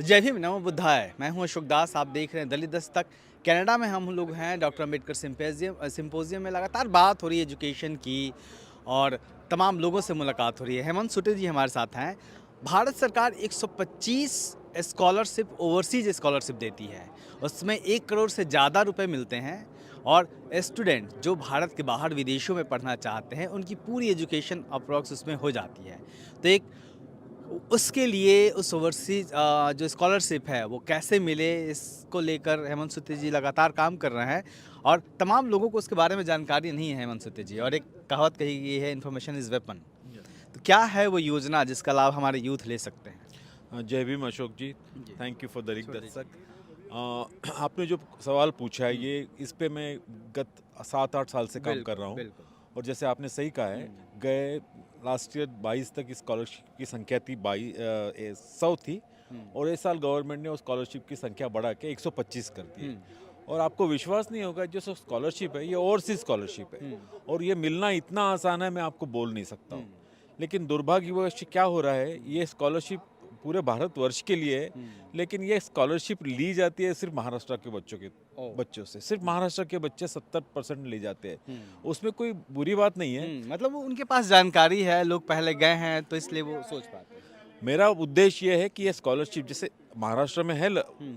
जय भीम, नमो बुद्धाय। मैं हूं अशोक दास। आप देख रहे हैं दलित दस्तक। कनाडा में हम लोग हैं डॉक्टर अम्बेडकर सिम्पोजियम में लगातार बात हो रही है एजुकेशन की और तमाम लोगों से मुलाकात हो रही है। हेमंत सुटे जी हमारे साथ हैं। भारत सरकार 125 स्कॉलरशिप, ओवरसीज स्कॉलरशिप देती है। उसमें 1 करोड़ से ज़्यादा रुपए मिलते हैं और स्टूडेंट जो भारत के बाहर विदेशों में पढ़ना चाहते हैं उनकी पूरी एजुकेशन अप्रॉक्स उसमें हो जाती है। तो एक उसके लिए उस ओवरसीज जो स्कॉलरशिप है वो कैसे मिले, इसको लेकर हेमंत सुते जी लगातार काम कर रहे हैं और तमाम लोगों को उसके बारे में जानकारी नहीं है हेमंत सुते जी। और एक कहावत कही गई है, इन्फॉर्मेशन इज़ वेपन। तो क्या है वो योजना जिसका लाभ हमारे यूथ ले सकते हैं? जय भीम अशोक जी। जी। थैंक यू फॉर द रिक छोटे दस्तक। आपने जो सवाल पूछा है ये इस पे मैं गत 7-8 साल से काम कर रहा हूँ। बिल्कुल। और जैसे आपने सही कहा है, गए लास्ट ईयर 22 तक इस स्कॉलरशिप की संख्या थी 100 थी और इस साल गवर्नमेंट ने उस स्कॉलरशिप की संख्या बढ़ा के 125 कर दी है। और आपको विश्वास नहीं होगा, जो स्कॉलरशिप है ये ओवरसीज स्कॉलरशिप है और ये मिलना इतना आसान है, मैं आपको बोल नहीं सकता हूँ। लेकिन दुर्भाग्यवश क्या हो रहा है, ये स्कॉलरशिप पूरे भारतवर्ष के लिए है, लेकिन ये स्कॉलरशिप ली जाती है सिर्फ महाराष्ट्र के बच्चों से। सिर्फ महाराष्ट्र के बच्चे 70% ले जाते हैं। उसमें कोई बुरी बात नहीं है। मतलब वो उनके पास जानकारी है, लोग पहले गए हैं तो इसलिए वो सोच पाते हैं। मेरा उद्देश्य ये है कि ये स्कॉलरशिप, जैसे महाराष्ट्र में है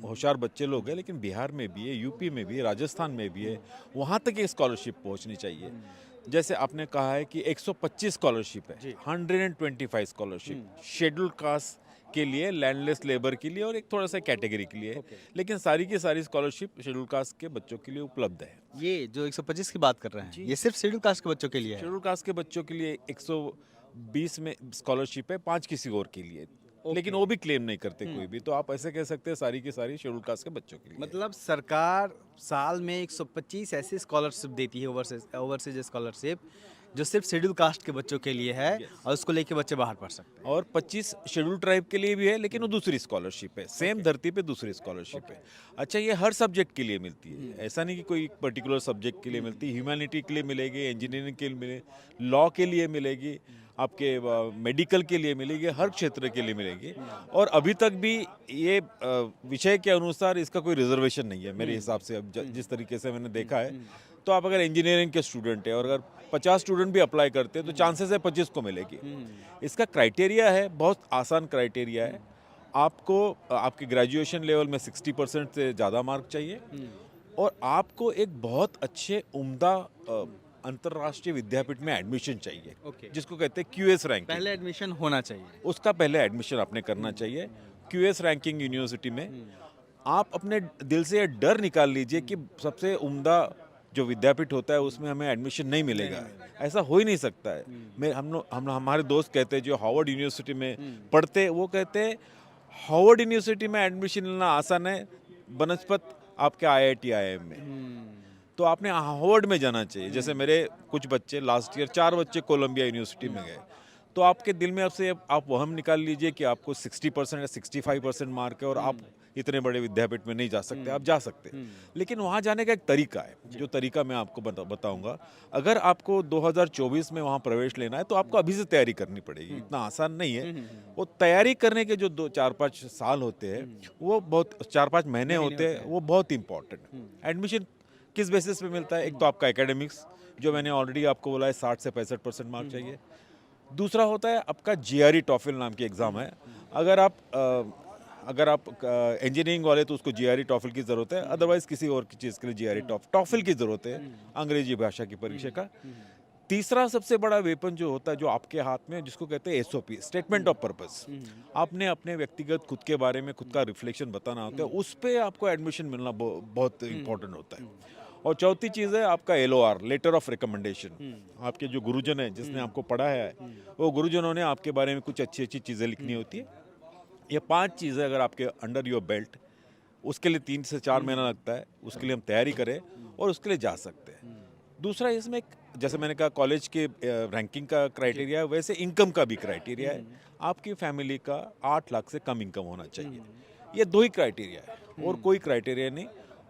होशियार बच्चे लोग हैं, लेकिन बिहार में भी है, यूपी में भी है, राजस्थान में भी है, वहाँ तक ये स्कॉलरशिप पहुँचनी चाहिए। जैसे आपने कहा है कि 125 स्कॉलरशिप है, 125 स्कॉलरशिप शेड्यूल्ड कास्ट के लिए, लैंडलेस लेबर के लिए और एक थोड़ा सा कैटेगरी के लिए। लेकिन सारी की सारी स्कॉलरशिप शेड्यूल कास्ट के बच्चों के लिए उपलब्ध है। ये जो 125 की बात कर रहे हैं, ये सिर्फ शेड्यूल कास्ट के बच्चों के लिए है? शेड्यूल कास्ट के बच्चों के लिए 120 में स्कॉलरशिप है, 5 किसी और के लिए। लेकिन वो भी क्लेम नहीं करते कोई भी, तो आप ऐसे कह सकते हैं सारी की सारी शेड्यूल कास्ट के बच्चों के लिए। मतलब सरकार साल में 125 ऐसी स्कॉलरशिप देती है, ओवरसीज स्कॉलरशिप, जो सिर्फ शेड्यूल कास्ट के बच्चों के लिए है और उसको लेके बच्चे बाहर पढ़ सकते हैं। और 25 शेड्यूल ट्राइब के लिए भी है, लेकिन वो दूसरी स्कॉलरशिप है, सेम धरती पे दूसरी स्कॉलरशिप है। अच्छा, ये हर सब्जेक्ट के लिए मिलती है, ऐसा नहीं कि कोई पर्टिकुलर सब्जेक्ट के लिए मिलती है। ह्यूमैनिटी के लिए मिलेगी, इंजीनियरिंग के लिए मिले, लॉ के लिए मिलेगी, आपके मेडिकल के लिए मिलेगी, हर क्षेत्र के लिए मिलेगी। और अभी तक भी ये विषय के अनुसार इसका कोई रिजर्वेशन नहीं है मेरे हिसाब से। अब जिस तरीके से मैंने देखा है, तो आप अगर इंजीनियरिंग के स्टूडेंट है और अगर 50 स्टूडेंट भी अप्लाई करते हैं तो चांसेस है 25 को मिलेगी। इसका क्राइटेरिया है, बहुत आसान क्राइटेरिया है। आपको आपके ग्रेजुएशन लेवल में 60% से ज़्यादा मार्क चाहिए और आपको एक बहुत अच्छे उम्दा अंतर्राष्ट्रीय विद्यापीठ में एडमिशन चाहिए, जिसको कहते हैं क्यूएस रैंकिंग। पहले एडमिशन होना चाहिए। उसका पहले एडमिशन आपने करना चाहिए क्यूएस रैंकिंग यूनिवर्सिटी में। आप अपने दिल से ये डर निकाल लीजिए कि सबसे उम्दा जो विद्यापीठ होता है उसमें हमें एडमिशन नहीं मिलेगा। ऐसा हो ही नहीं सकता है। हम हमारे दोस्त कहते हैं जो हार्वर्ड यूनिवर्सिटी में पढ़ते, वो कहते हैं हार्वर्ड यूनिवर्सिटी में एडमिशन लेना आसान है बनस्पत आपके आईआईटी आईआईएम में। तो आपने हार्वर्ड में जाना चाहिए। जैसे मेरे कुछ बच्चे लास्ट ईयर 4 बच्चे कोलंबिया यूनिवर्सिटी में गए, तो आपके दिल में आपसे आप वहम निकाल लीजिए कि आपको 60% या 65% मार्क है और आप इतने बड़े विद्यापीठ में नहीं जा सकते। आप जा सकते, लेकिन वहाँ जाने का एक तरीका है, जो तरीका मैं आपको बताऊंगा। अगर आपको 2024 में वहाँ प्रवेश लेना है तो आपको अभी से तैयारी करनी पड़ेगी, इतना आसान नहीं है। वो तैयारी करने के जो 2-4-5 साल होते हैं, वो बहुत 4-5 महीने होते हैं, वो बहुत इंपॉर्टेंट। एडमिशन किस बेसिस पे मिलता है? एक तो आपका एकेडमिक्स, जो मैंने ऑलरेडी आपको बोला है, 60 से 65% मार्क चाहिए। दूसरा होता है आपका जीआरई टॉफिल नाम की एग्ज़ाम है। अगर आप इंजीनियरिंग वाले तो उसको जीआरई टॉफिल की ज़रूरत है, अदरवाइज किसी और की चीज़ के लिए जीआरई टॉफिल की ज़रूरत है, अंग्रेजी भाषा की परीक्षा का। तीसरा सबसे बड़ा वेपन जो होता है, जो आपके हाथ में, जिसको कहते हैं एसओपी, स्टेटमेंट ऑफ पर्पस। आपने अपने व्यक्तिगत खुद के बारे में खुद का रिफ्लेक्शन बताना होता है, उस पर आपको एडमिशन मिलना बहुत इंपॉर्टेंट होता है। और चौथी चीज़ है आपका एलओआर, लेटर ऑफ रिकमेंडेशन। आपके जो गुरुजन है, जिसने आपको पढ़ाया है, वो गुरुजनों ने आपके बारे में कुछ अच्छी अच्छी चीज़ें लिखनी होती है। ये 5 चीज़ें अगर आपके अंडर योर बेल्ट, उसके लिए 3 से 4 महीना लगता है, उसके लिए हम तैयारी करें और उसके लिए जा सकते हैं। दूसरा इसमें जैसे मैंने कहा कॉलेज के रैंकिंग का क्राइटेरिया है, वैसे इनकम का भी क्राइटेरिया है। आपकी फैमिली का 8 लाख से कम इनकम होना चाहिए। ये 2 ही क्राइटेरिया है और कोई क्राइटेरिया नहीं।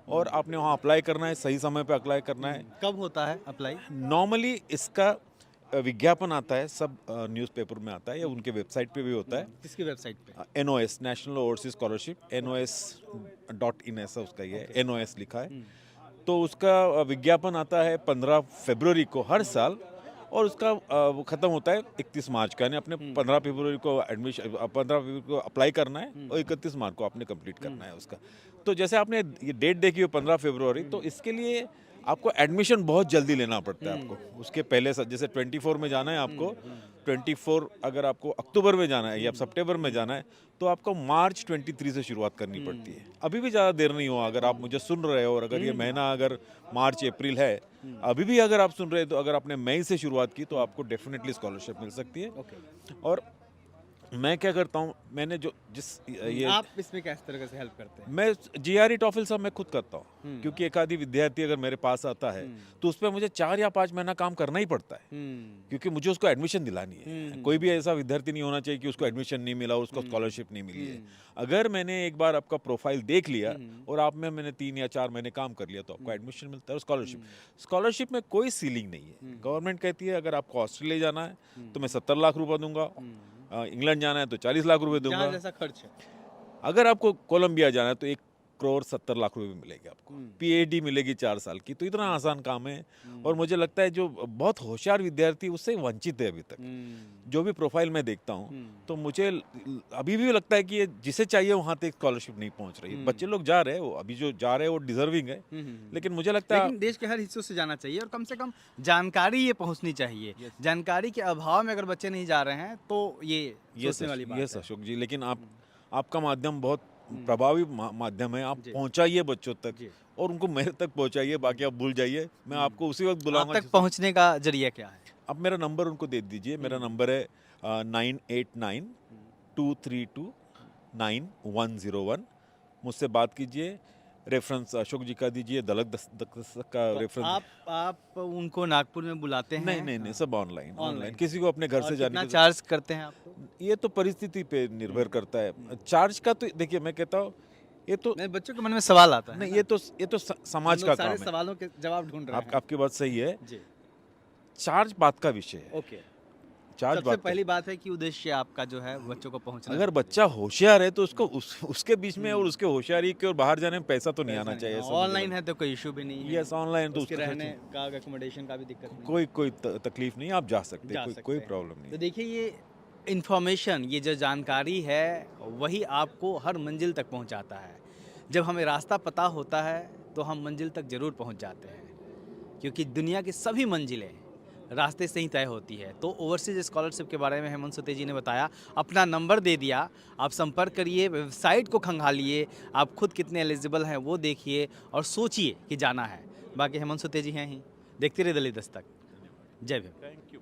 और आपने वहाँ अप्लाई करना है, सही समय पे अप्लाई करना है। कब होता है अप्लाई? नॉर्मली इसका विज्ञापन आता है, सब न्यूज़पेपर में आता है या उनके वेबसाइट पे भी होता है। किसकी वेबसाइट पे? NOS national overseas scholarship, NOS.in ऐसा उसका ये है, NOS लिखा है। तो उसका विज्ञापन आता है 15 फरवरी को हर साल, और उसका वो ख़त्म होता है 31 मार्च का, यानी अपने 15 फरवरी को एडमिशन 15 फरवरी को अप्लाई करना है और 31 मार्च को आपने कंप्लीट करना है उसका। तो जैसे आपने ये डेट देखी हो 15 फरवरी, तो इसके लिए आपको एडमिशन बहुत जल्दी लेना पड़ता है आपको। उसके पहले जैसे 24 में जाना है आपको, 24 अगर आपको अक्टूबर में जाना है या सितंबर में जाना है, तो आपको मार्च 23 से शुरुआत करनी पड़ती है। अभी भी ज़्यादा देर नहीं हुआ, अगर आप मुझे सुन रहे हो और अगर ये महीना अगर मार्च अप्रैल है, अभी भी अगर आप सुन रहे हो, तो अगर आपने मई से शुरुआत की तो आपको डेफिनेटली स्कॉलरशिप मिल सकती है। और मैं क्या करता हूँ, मैंने जो ये आप इसमें किस तरह से हेल्प करते हैं? मैं GRE टॉफिल सब मैं खुद करता हूँ, क्योंकि एक आधी विद्यार्थी अगर मेरे पास आता है तो उस पर मुझे 4 या 5 महीना काम करना ही पड़ता है, क्योंकि मुझे उसको एडमिशन दिलानी है। कोई भी ऐसा विद्यार्थी नहीं होना चाहिए कि उसको एडमिशन नहीं मिला, उसको स्कॉलरशिप नहीं मिली है। अगर मैंने एक बार आपका प्रोफाइल देख लिया और आप में मैंने 3 या 4 महीने काम कर लिया, तो आपको एडमिशन मिलता है। स्कॉलरशिप में कोई सीलिंग नहीं है। गवर्नमेंट कहती है अगर आपको ऑस्ट्रेलिया जाना है तो मैं 70 लाख रुपए दूंगा, इंग्लैंड जाना है तो 40 लाख रुपए दूंगा, जहाँ जैसा खर्च है। अगर आपको कोलंबिया जाना है तो 1 करोड़ 70 लाख रुपए मिलेगी आपको, PhD मिलेगी 4 साल की। तो इतना आसान काम है, और मुझे लगता है जो बहुत होशियार विद्यार्थी उससे वंचित है अभी तक। जो भी प्रोफाइल मैं देखता हूँ, तो मुझे अभी भी लगता है कि ये जिसे चाहिए वहाँ तक स्कॉलरशिप नहीं पहुँच रही है। बच्चे लोग जा रहे हैं, वो अभी जो जा रहे हैं वो डिजर्विंग है, लेकिन मुझे लगता है लेकिन देश के हर हिस्सों से जाना चाहिए, और कम से कम जानकारी ये पहुंचनी चाहिए। जानकारी के अभाव में अगर बच्चे नहीं जा रहे हैं तो ये सोचने वाली बात है। अशोक जी, लेकिन आपका माध्यम बहुत प्रभावी माध्यम है। आप पहुंचाइए बच्चों तक और उनको मेरे तक पहुंचाइए, बाकी आप भूल जाइए। मैं आपको उसी वक्त बुलाऊंगा। आप तक पहुंचने का जरिया क्या है? आप मेरा नंबर उनको दे दीजिए। मेरा नंबर है 9892329101। मुझसे बात कीजिए। रेफरेंस अशोक जी का दीजिए, दलक दस्तक का रेफरेंस। आप उनको नागपुर में बुलाते हैं? नहीं, सब ऑनलाइन। किसी को अपने घर से जाने कितना की चार्ज करते हैं आपको? ये तो परिस्थिति पे निर्भर करता है। चार्ज का तो देखिए, मैं कहता हूँ ये तो नहीं, बच्चों के मन में सवाल आता है। नहीं, ये तो समाज का काम सारे है। सवालों के जवाब ढूंढ रहे हैं। आपकी बात सही है। जी, चार्ज बात का विषय है। ओके। चार्ज सबसे बात पहली बात है कि उद्देश्य आपका जो है बच्चों को पहुंचना। अगर बच्चा होशियार है तो उसको उसके बीच में और उसके होशियारी के और बाहर जाने में पैसा तो नहीं आना चाहिए। ऐसा मुझे ऑनलाइन लगता है तो कोई इशू भी नहीं है। यस, ऑनलाइन तो उसके उसका रहने का एकोमोडेशन का भी दिक्कत नहीं। कोई तकलीफ नहीं, आप जा सकते जा हैं, सकते कोई हैं। प्रॉब्लम नहीं। तो देखिए, ये इन्फॉर्मेशन, ये जो जानकारी है वही आपको हर मंजिल तक पहुंचाता है। जब हमें रास्ता पता होता है तो हम मंजिल तक ज़रूर पहुंच जाते हैं, क्योंकि दुनिया की सभी मंजिलें रास्ते से ही तय होती है। तो ओवरसीज स्कॉलरशिप के बारे में हेमंत सुते जी ने बताया, अपना नंबर दे दिया, आप संपर्क करिए, वेबसाइट को खंगालिए, आप खुद कितने एलिजिबल हैं वो देखिए और सोचिए कि जाना है। बाकी हेमंत सुते जी हैं ही। देखते रहिए दलित दस्तक। जय भीम। Thank you.